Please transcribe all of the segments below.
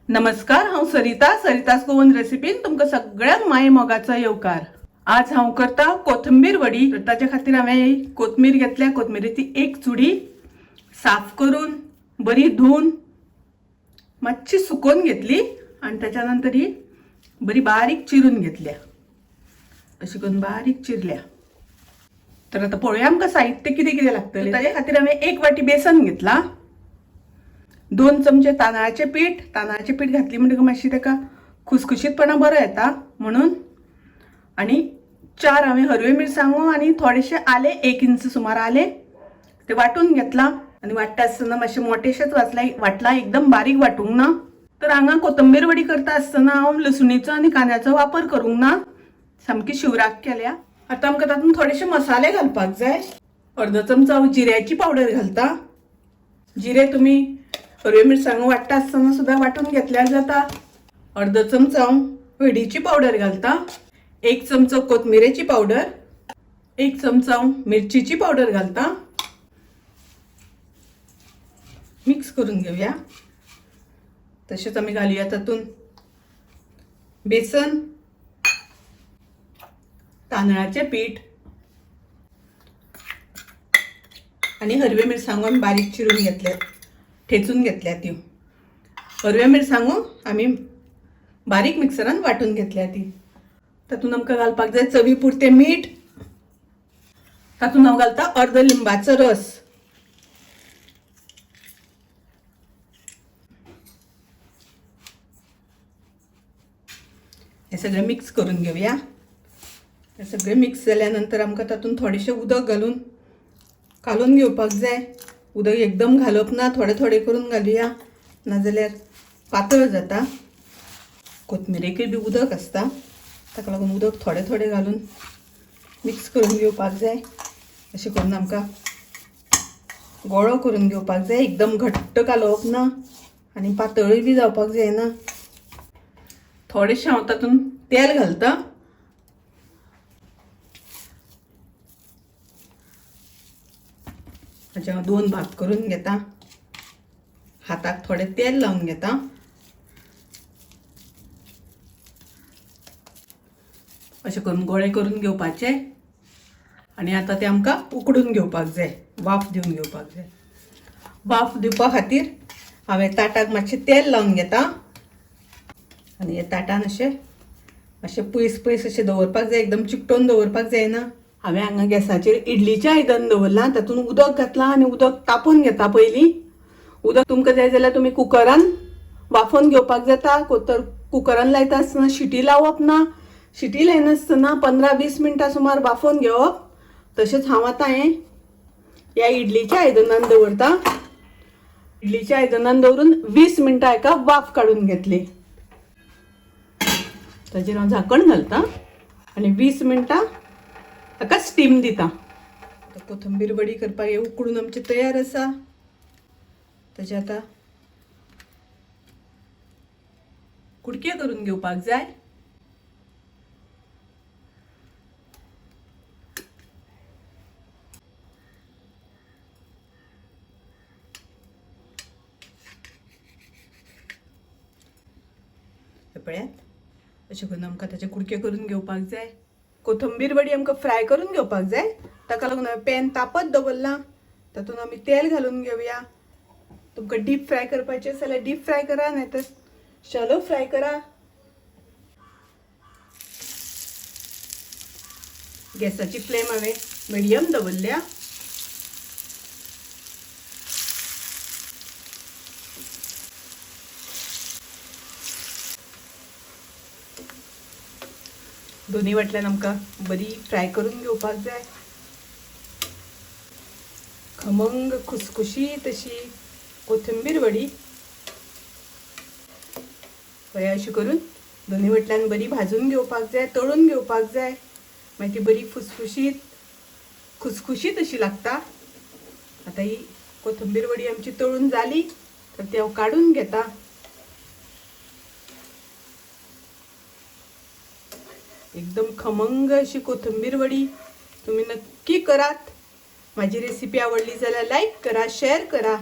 नमस्कार, हांव सरितास गोवन रेसिपीन तुमकां सगळ्यांक माये मोगाचो येवकार। आज हांव करता कोथंबीर वडी। ताचे खातीर हांवें कोथमीर घेतल्या। कोथमिरेची एक चुडी साफ करून बरी धुवन मातशी सुकोवन घेतली आणि त्याच्या नंतर ही बरी बारीक चिरून घेतल्या। अशी करून बारीक चिरल्या। तर आता पळोवया आमकां साहित्य कितें कितें लागतलें। ताचे खातीर हांवें एक वाटी बेसन घेतला, 2 चमचे तांदळाचे पीठ घातली म्हणजे मातशी ताका खुसखुशीतपणा बरो येता म्हणून, आणि 4 हांवें हरवे मिरसांगो आणि थोडेशे आले, 1 इंच सुमार आले ते वाटून घेतला। आणि वाटता आसतना मातशे मोठेशेच वाटला, एकदम बारीक वाटूंक ना। तर हांगा कोथंबीर वडी करता आसतना हांव लसुणीचो आणि कांद्याचो वापर करूंक ना, सामकी शिवराक केल्या। आता आमकां तातूंत थोडेशे मसाले घालपाक जाय। अर्धो चमचो हांव जिऱ्याची पावडर घालता। जिरे तुमी हरवे मिरसांगो वाटता आसतना सुद्धा वाटून घेतल्यार जाता। अर्धो चमचो हांव हळदीची पावडर घालता। 1 चमचो कोथमिरेची पावडर, 1 चमचो हांव मिरचीची पावडर घालता। मिक्स करून घेऊया। तशेंच आमी घालूया तातूंत बेसन, तांदळाचे पीठ आणि हरवे मिरसांगो आमी बारीक चिरून घेतल्या, ठेचून घेतल्या। ती हरवे मिरसांगो आमी बारीक मिक्सरान वाटून घेतल्या। ती तातूंत आमकां घालपाक जाय चवी पुरते मीठ। तातूंत हांव घालता अर्द लिंबाचो रस। हे सगळें मिक्स करून घेऊया। हे सगळें मिक्स जाल्या नंतर आमकां तातूंत थोडेशें उदक घालून कालून घेवपाक जाय। उदक एकदम घालप ना, थोडे थोडे करून घालुया, नाजाल्यार पातळ जाता। कोथमिरेकय बी उदक आसता, ताका लागून उदक थोडे थोडे घालून मिक्स करून घेवपाक जाय। अशें करून आमकां गोळो करून घेवपाक जाय। एकदम घट्ट कालोवप ना आनी पातळूय बी जावपाक जायना। थोडेशें हांव तातूंत तेल घालता। हाचे हांव 2 भाग करून घेता। हाताक थोडे तेल लावून घेता। अशें करून गोळे करून घेवपाचे आणि आता ते आमकां उकडून घेवपाक जाय, वाफ दिवन घेवपाक जाय। वाफ दिवपा खातीर हांवें ताटाक मातशें तेल लावून घेता आणि हे ताटान अशें पयस अशें दवरपाक जाय, एकदम चिकटोवन दवरपाक जायना। हांवें हांगा गॅसाचेर इडलीचें आयदन दवरलां, तातूंत उदक घातलां आनी उदक तापोवन घेता पयलीं। उदक तुमकां जाय जाल्यार तुमी कुकरान वाफोवन घेवपाक जाता। कुकरान लायता आसतना शिटी लावप ना, शिटी लायनासतना 15-20 मिनटां सुमार वाफोवन घेवप। तशेंच हांव आतां ह्या इडलीच्या आयदनान दवरता। इडलीच्या आयदनान दवरून 20 मिनटां हाका वाफ काडून घेतली। ताचेर हांव झाकण घालता आनी 20 मिनटां हाका स्टीम दिता। कोथंबीर वडी करपाक हे उकडून आमचे तयार आसा। ताचे आता कुडके करून घेवपाक जाय। पळयात, अशें करून आमकां ताचे कुडके करून घेवपाक जाय। कोथंबीर वडी आमकां फ्राय करून घेवपाक जाय, ताका लागून हांवें पॅन तापत दवरला। तातूंत आमी तेल घालून घेवया। तुमकां डीप फ्राय करपाचें जाल्यार डीप फ्राय करा, नाहीतर शॅलो फ्राय करा। गॅसाची फ्लेम हांवें मिडियम दवरल्या। दोन्ही वाटल्यान आमकां बरी फ्राय करून घेवपाक जाय। खमंग खुसखुशीत अशी कोथंबीर वडी अशी करून दोन्ही वाटल्यान बरी भाजून घेवपाक जाय, तळून घेवपाक जाय। मागीर ती बरी खुसखुशीत अशी लागता। आता ही कोथंबीर वडी आमची तळून जाली तर ती हांव काढून घेता। एकदम खमंग अशी कोथंबीर वडी तुम्ही नक्की करात। माझी रेसिपी आवडली जाल्यार लाईक करा, शेअर करा।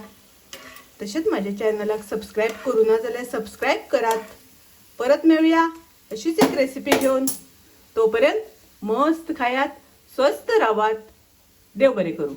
तसेच माझ्या चॅनलाक सबस्क्राईब करू ना जाल्यार सबस्क्राईब करात. परत मिळूया अशीच एक रेसिपी घेऊन. तोपर्यंत मस्त खायात, स्वस्त राहात. देव बरे करू.